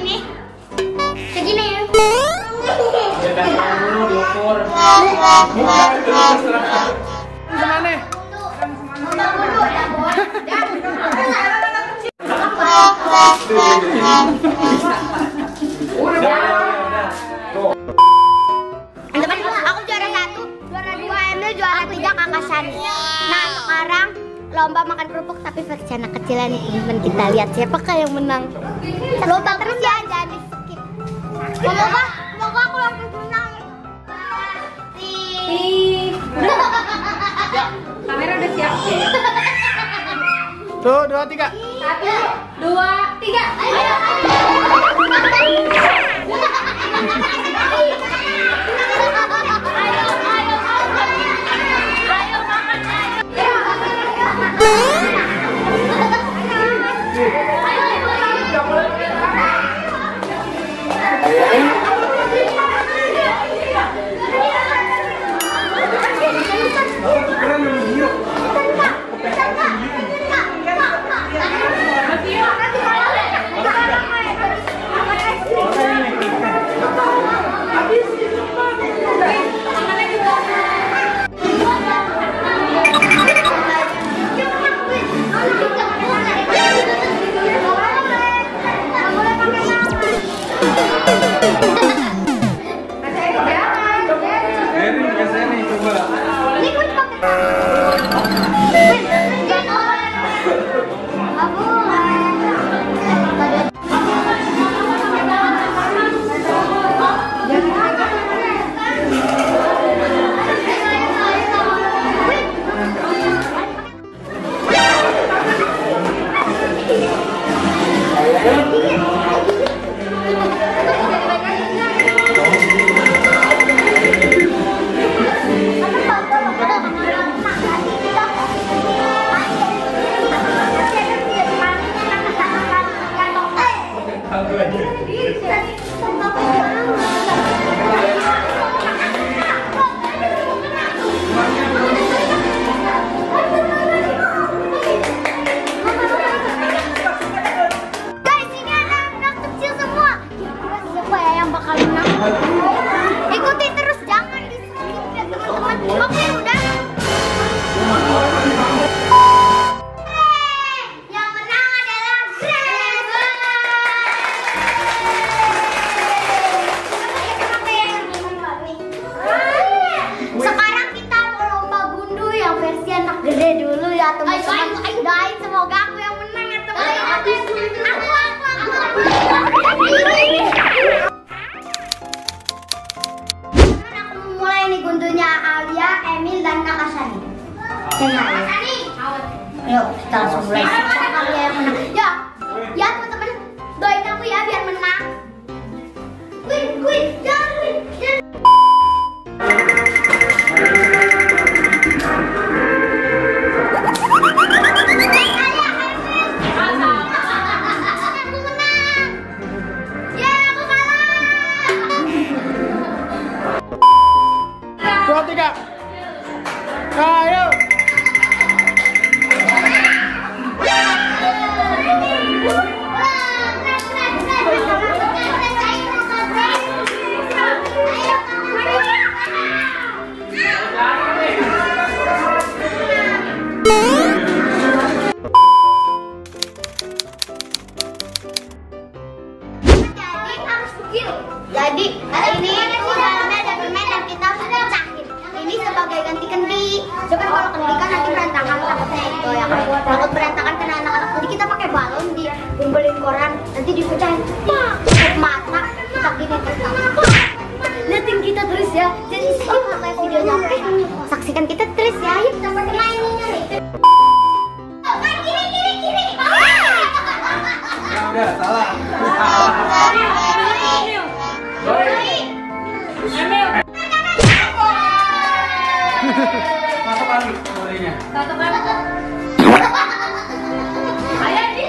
ini. Segini ya. Gimana? Teman-teman, aku juara 1, juara 2 Emil, juara 3 Kakak Sani. Nah, sekarang lomba makan kerupuk tapi versi anak kecilan nih teman-teman. Kita lihat siapakah yang menang. Lomba terus ya, jangan di skip. Semoga aku langsung menang. Ya, kamera udah siap. Tuh, 2, 3. 1, 2, 3. Ayo. Ikuti terus, jangan di skip ya teman-teman. Oke, udah. Yang menang adalah Grace. Sekarang kita mau lomba gundu yang versi anak gede dulu ya teman-teman. Doain semoga aku yang menang ya teman-teman. Mulai nih gundunya Alia, Emil, dan Kakak Sani. Kakak Sani. Ayo kita langsung mulai. Siapa Alia yang menang? Ya teman-teman, doain aku ya biar menang. Win, jangan win. Ayo. Jadi ini dalamnya ada permen dan kita harus pecahin. Ini sebagai ganti kendi. Coba kalau kendi kan nanti berantakan, takutnya itu ya kan. Takut berantakan karena anak-anak. Jadi kita pakai balon dikumpulin koran, nanti dipecahin. Tutup mata, kita gini liatin kita terus ya. Jadi skip sampai videonya. Oke, saksikan kita terus ya. Yuk kita main ini. Kiri. Udah salah. Satu kali bolehnya. Satu kali. Ayo, Di.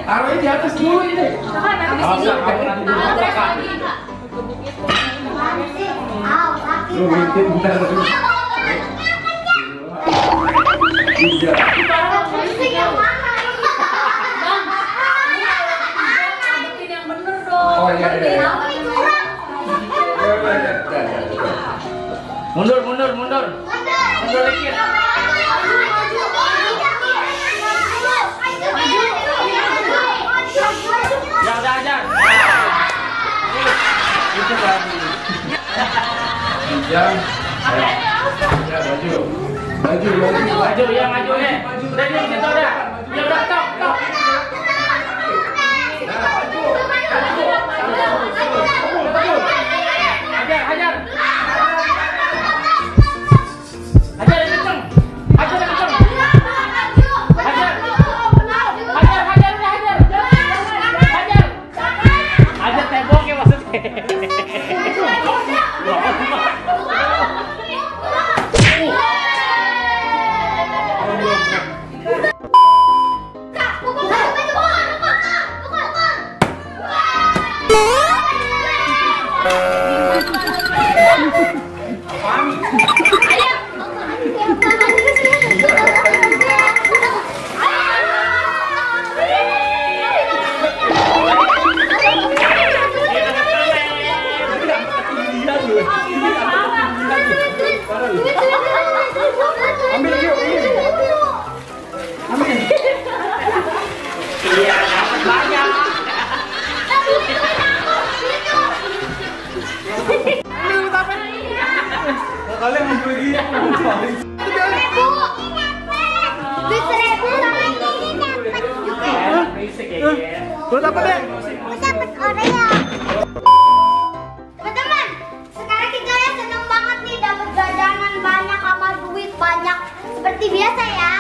Taruhnya di atas dulu. Awas nggak, kamu nanti Terus Kak. lagi. Aw, sakit. Lu ngintip bentar dulu. Iya. Pusing yang mana ini? Bikin yang bener dong. Oh, iya, iya. Kamu ini curang. Mundur, mundur, mundur. Mundur dikit. Ya udah ajar. Itu lagi. Jam. Ya maju. Maju, maju. Maju ya, maju nih. Udah di situ udah. Ya udah tok, tok. Hajar, hajar. Hajar yang kenceng. Hajar yang kenceng. Hajar. Hajar, hajar, udah hajar. Hajar. Hajar temboknya maksudnya. Ambil yuk, ambil. Iya, dapat banyak. Ini tapi. Kalian mau beli dia? Lu dapat deh. Dapat Oreo. Teman-teman, sekarang kita ya seneng banget nih dapat jajanan banyak sama duit banyak seperti biasa ya.